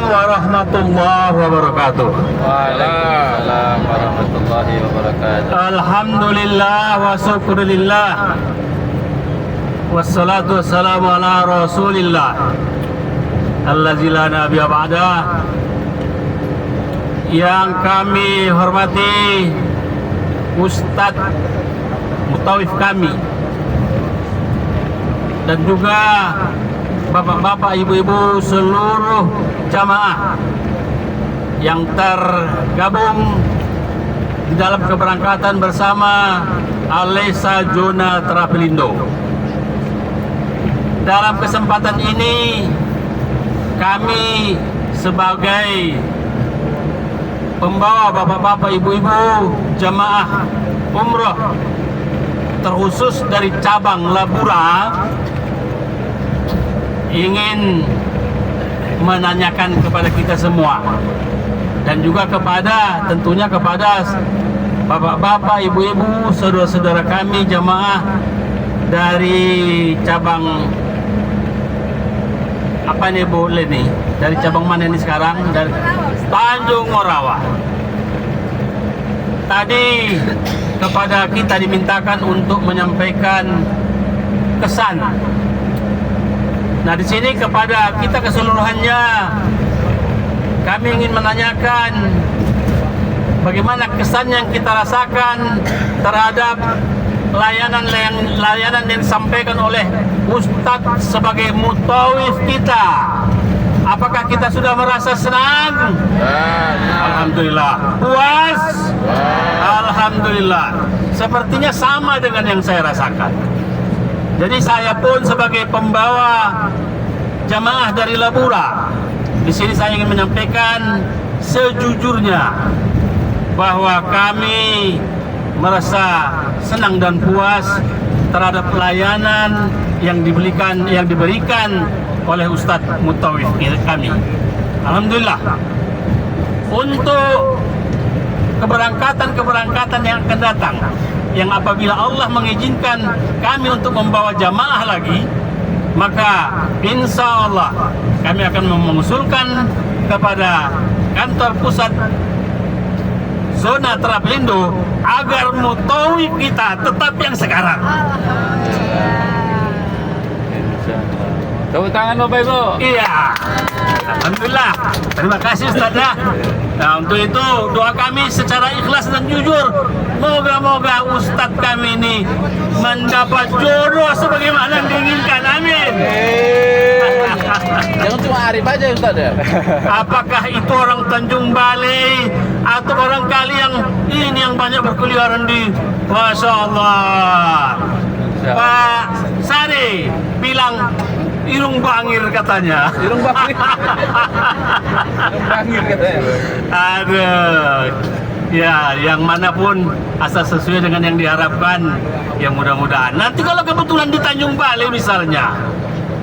warahmatullahi wabarakatuh. Waalaikumsalam warahmatullahi wabarakatuh. Alhamdulillah wa syukurillah. Wassalatu wassalamu ala rasulillah allazi la nabiyya ba'da. Yang kami hormati Ustadz Mutawif kami, dan juga bapak-bapak, ibu-ibu, seluruh jamaah yang tergabung di dalam keberangkatan bersama Alesa Zona Terapelindo. Dalam kesempatan ini kami sebagai pembawa bapak-bapak, ibu-ibu jamaah umroh terkhusus dari cabang Labura ingin menanyakan kepada kita semua, dan juga tentunya kepada bapak-bapak, ibu-ibu, saudara-saudara kami jamaah dari cabang apa nih Bu Leni? Dari cabang mana ini sekarang? Dari Tanjung Morawa. Tadi kepada kita dimintakan untuk menyampaikan kesan. Nah, di sini kepada kita keseluruhannya kami ingin menanyakan bagaimana kesan yang kita rasakan terhadap layanan yang disampaikan oleh Ustadz sebagai mutawif kita. Apakah kita sudah merasa senang? Alhamdulillah. Puas? Alhamdulillah. Sepertinya sama dengan yang saya rasakan. Jadi saya pun sebagai pembawa jamaah dari Labura, di sini saya ingin menyampaikan sejujurnya bahwa kami merasa senang dan puas terhadap pelayanan yang diberikan oleh Ustadz Mutawif kami. Alhamdulillah. Untuk keberangkatan yang akan datang, yang apabila Allah mengizinkan kami untuk membawa jamaah lagi, maka insya Allah kami akan mengusulkan kepada kantor pusat Zona Terapelindo agar mutawif kita tetap yang sekarang. Tepuk tangan Bapak Ibu. Iya. Alhamdulillah. Terima kasih Ustaz ya. Nah, untuk itu doa kami secara ikhlas dan jujur, moga-moga Ustadz kami ini mendapat jodoh sebagaimana yang diinginkan. Amin. Jangan cuma Arif aja Ustaz ya. Apakah itu orang Tanjung Balai atau barangkali yang banyak berkeliaran di Masya Allah. Pak Sari bilang irung bangir katanya. Irung bangir. Irung bangir katanya. Aduh. Ya, yang manapun asal sesuai dengan yang diharapkan, ya mudah-mudahan. Nanti kalau kebetulan di Tanjung Balai misalnya,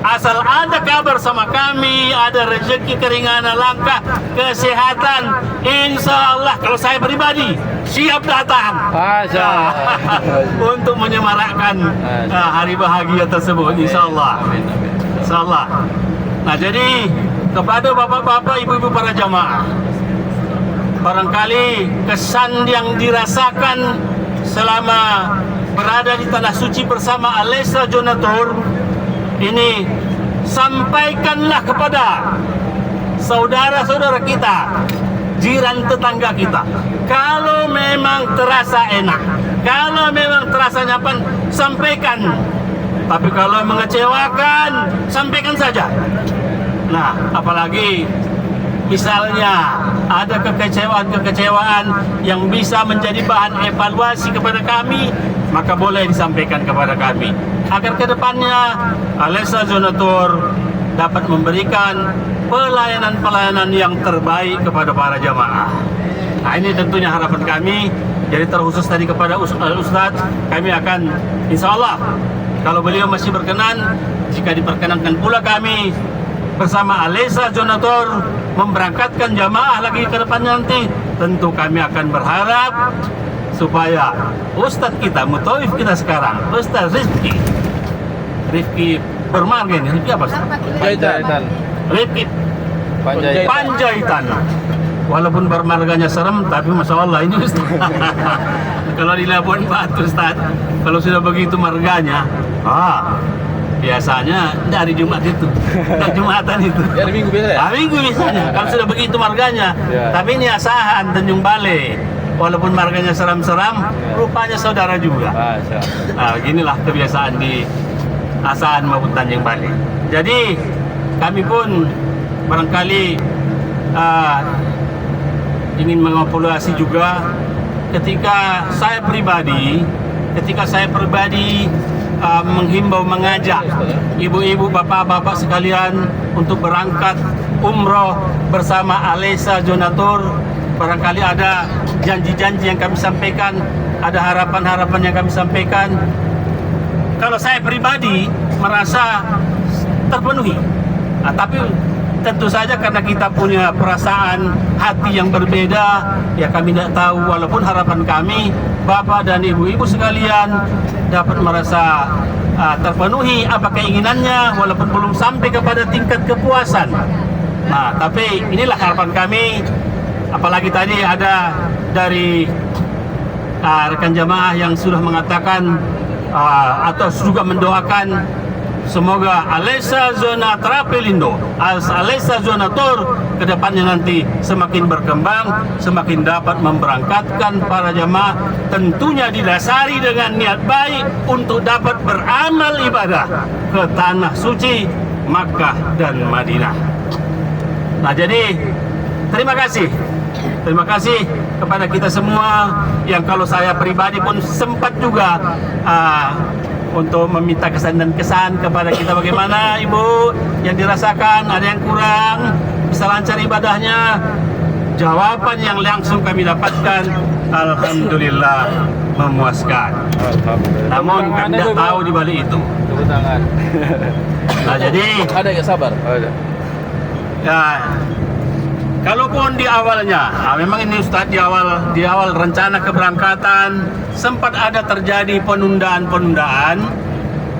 asal ada kabar sama kami, ada rezeki, keringanan, langkah, kesehatan, insya Allah kalau saya pribadi siap datang. Masya Allah. Untuk menyemarakkan hari bahagia tersebut, insya Allah. Insya Allah. Nah, jadi kepada bapak-bapak, ibu-ibu para jamaah, barangkali kesan yang dirasakan selama berada di tanah suci bersama Alesa Zona Tour ini, sampaikanlah kepada saudara-saudara kita, jiran tetangga kita. Kalau memang terasa enak, kalau memang terasa nyaman, sampaikan. Tapi kalau mengecewakan, sampaikan saja. Nah, apalagi misalnya ada kekecewaan yang bisa menjadi bahan evaluasi kepada kami, maka boleh disampaikan kepada kami, agar kedepannya Alesa Zona Tour dapat memberikan pelayanan-pelayanan yang terbaik kepada para jamaah. Nah, ini tentunya harapan kami. Jadi terkhusus tadi kepada Ustadz, kami akan insya Allah, kalau beliau masih berkenan, jika diperkenankan pula kami bersama Alesa Zona Tour memberangkatkan jamaah lagi ke depannya nanti, tentu kami akan berharap supaya Ustadz kita, mutawif kita sekarang, Ustadz Rifki Bermargen, Rifki apa? Jahitan. Rifki Panjaitan. Panjaitan. Walaupun marganya serem, tapi masya Allah ini Ustaz. Kalau di Labuan Batu Ustaz, kalau sudah begitu marganya, biasanya dari Jumat itu, dan Jumatan itu. Ya, hari Minggu biasa ya? Minggu biasanya, kalau sudah begitu marganya. Ya. Tapi ini Asahan, Tanjung Balai. Walaupun marganya seram-seram, rupanya saudara juga. Masya. Nah, beginilah kebiasaan di Asahan maupun Tanjung Balai. Jadi kami pun barangkali ingin mengevaluasi juga ketika saya pribadi menghimbau, mengajak ibu-ibu, bapak-bapak sekalian untuk berangkat umroh bersama Alesa Jonatur. Barangkali ada janji-janji yang kami sampaikan, ada harapan-harapan yang kami sampaikan. Kalau saya pribadi merasa terpenuhi, tapi tentu saja karena kita punya perasaan hati yang berbeda, ya kami tidak tahu. Walaupun harapan kami, bapak dan ibu-ibu sekalian dapat merasa terpenuhi apa keinginannya, walaupun belum sampai kepada tingkat kepuasan. Nah, tapi inilah harapan kami. Apalagi tadi ada dari rekan jamaah yang sudah mengatakan atau juga mendoakan semoga Alesa Zona Trapelindo, Alesa Zona Tor kedepannya nanti semakin berkembang, semakin dapat memberangkatkan para jamaah, tentunya didasari dengan niat baik untuk dapat beramal ibadah ke tanah suci Makkah dan Madinah. Nah, jadi terima kasih kepada kita semua yang kalau saya pribadi pun sempat juga untuk meminta kesan dan kesan kepada kita, bagaimana Ibu yang dirasakan, ada yang kurang, bisa lancar ibadahnya. Jawaban yang langsung kami dapatkan, alhamdulillah memuaskan. Namun kami tidak tahu di balik itu. Tepuk tangan. Nah, jadi Ada ya, sabar? Ada. ya, kalaupun di awalnya, memang ini Ustadz di awal rencana keberangkatan sempat ada terjadi penundaan.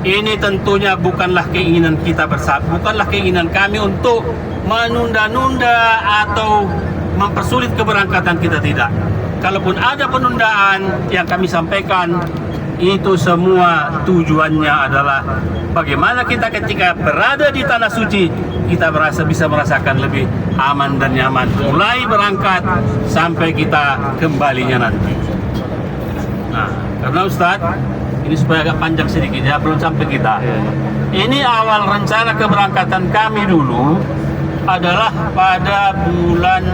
Ini tentunya bukanlah keinginan kita bersama, bukanlah keinginan kami untuk menunda-nunda atau mempersulit keberangkatan kita, tidak. Kalaupun ada penundaan yang kami sampaikan, itu semua tujuannya adalah bagaimana kita ketika berada di tanah suci kita bisa merasakan lebih aman dan nyaman mulai berangkat sampai kita kembalinya nanti. Nah, karena Ustadz ini supaya agak panjang sedikit ya, belum sampai kita. Ini awal rencana keberangkatan kami dulu adalah pada bulan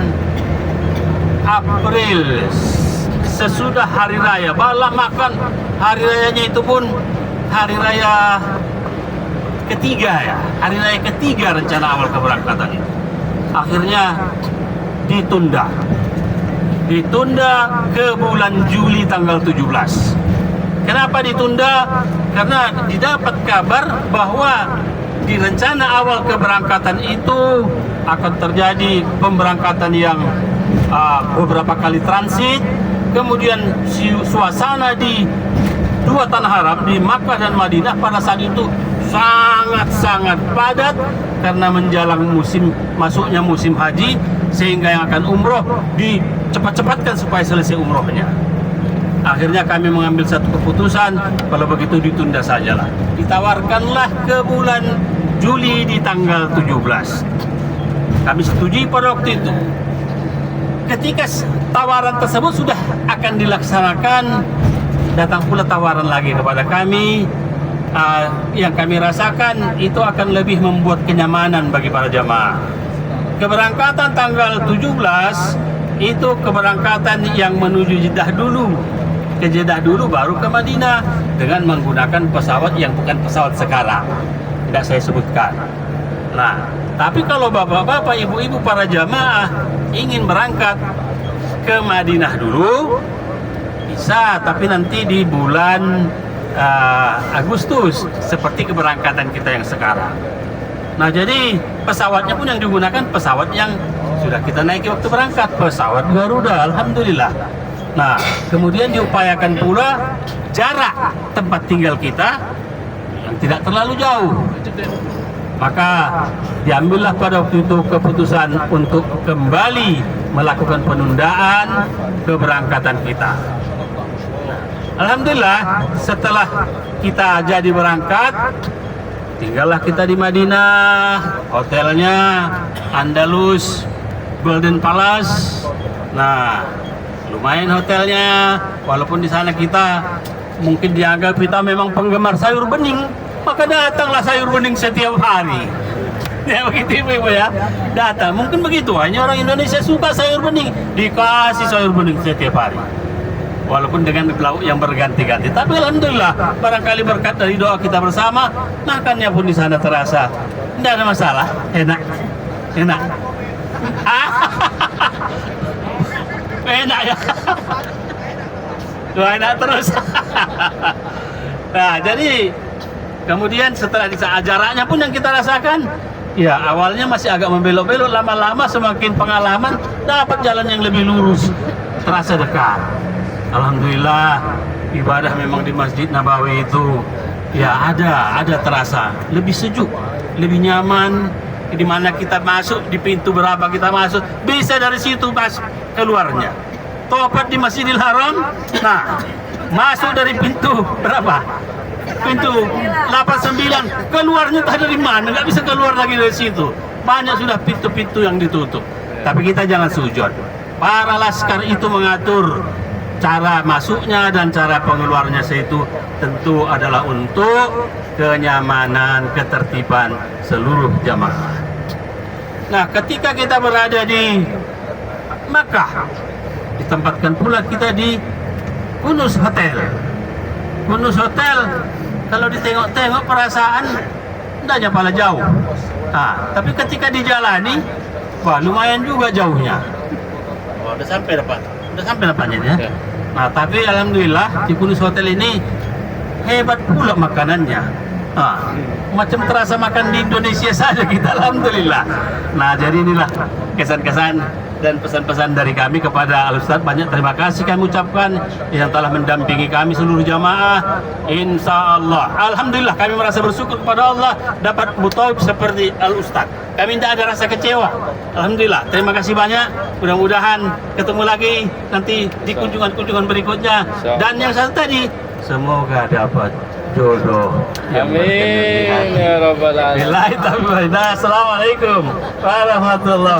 April sesudah hari raya. Malah makan hari rayanya itu pun hari raya ketiga ya, hari raya ketiga rencana awal keberangkatan itu. Akhirnya ditunda ke bulan Juli tanggal 17. Kenapa ditunda? Karena didapat kabar bahwa di rencana awal keberangkatan itu akan terjadi pemberangkatan yang beberapa kali transit, kemudian suasana di dua tanah haram di Makkah dan Madinah pada saat itu sangat-sangat padat karena menjelang masuknya musim haji, sehingga yang akan umroh dicepat-cepatkan supaya selesai umrohnya. Akhirnya kami mengambil satu keputusan, kalau begitu ditunda sajalah. Ditawarkanlah ke bulan Juli di tanggal 17. Kami setujui pada waktu itu. Ketika tawaran tersebut sudah akan dilaksanakan, datang pula tawaran lagi kepada kami. Yang kami rasakan itu akan lebih membuat kenyamanan bagi para jamaah. Keberangkatan tanggal 17 itu keberangkatan yang menuju Jeddah dulu. Ke Jeddah dulu baru ke Madinah dengan menggunakan pesawat yang bukan pesawat sekarang. Tidak saya sebutkan. Nah, tapi kalau bapak-bapak, ibu-ibu para jamaah ingin berangkat ke Madinah dulu, bisa, tapi nanti di bulan Agustus seperti keberangkatan kita yang sekarang. Nah, jadi pesawatnya pun yang digunakan pesawat yang sudah kita naiki waktu berangkat, pesawat Garuda, alhamdulillah. Nah, kemudian diupayakan pula jarak tempat tinggal kita yang tidak terlalu jauh. Maka diambillah pada waktu itu keputusan untuk kembali melakukan penundaan keberangkatan kita. Alhamdulillah, setelah kita jadi berangkat, tinggallah kita di Madinah, hotelnya Andalus Golden Palace. Nah, lumayan hotelnya, walaupun di sana kita mungkin dianggap kita memang penggemar sayur bening, maka datanglah sayur bening setiap hari. Ya begitu Ibu ya, datang. Mungkin begitu, hanya orang Indonesia suka sayur bening, dikasih sayur bening setiap hari. Walaupun dengan lauk yang berganti-ganti, tapi alhamdulillah barangkali berkat dari doa kita bersama, makannya pun di sana terasa tidak ada masalah, enak. Enak ya. Doa enak terus. Nah, jadi kemudian setelah jaraknya pun yang kita rasakan, ya awalnya masih agak membelok-belok, lama-lama semakin pengalaman dapat jalan yang lebih lurus, terasa dekat. Alhamdulillah, ibadah memang di Masjid Nabawi itu ya ada terasa lebih sejuk, lebih nyaman. Di mana kita masuk, di pintu berapa kita masuk, bisa dari situ pas keluarnya. Topat di Masjidil Haram, nah masuk dari pintu berapa? Pintu 89, keluarnya tak dari mana, nggak bisa keluar lagi dari situ. Banyak sudah pintu-pintu yang ditutup. Tapi kita jangan sujud. Para laskar itu mengatur cara masuknya dan cara pengeluarnya, itu tentu adalah untuk kenyamanan, ketertiban seluruh jamaah. Nah, ketika kita berada di Makkah, ditempatkan pula kita di Kunus Hotel. Kunus Hotel, kalau ditengok-tengok perasaan tidaknya pala jauh. Nah, tapi ketika dijalani, wah lumayan juga jauhnya. Oh, udah sampai depannya ya. Nah, tapi alhamdulillah di Kunus Hotel ini hebat pula makanannya. Nah, macam terasa makan di Indonesia saja kita, alhamdulillah. Nah, jadi inilah kesan-kesan dan pesan-pesan dari kami kepada Al-Ustadz. Banyak terima kasih kami ucapkan yang telah mendampingi kami seluruh jamaah. Insya Allah, alhamdulillah kami merasa bersyukur kepada Allah dapat mutawib seperti Al-Ustadz. Kami tidak ada rasa kecewa. Alhamdulillah, terima kasih banyak. Mudah-mudahan ketemu lagi nanti di kunjungan-kunjungan berikutnya. Dan yang satu tadi, semoga dapat jodoh. Amin ya rabbal alamin. Assalamualaikum warahmatullahi wabarakatuh.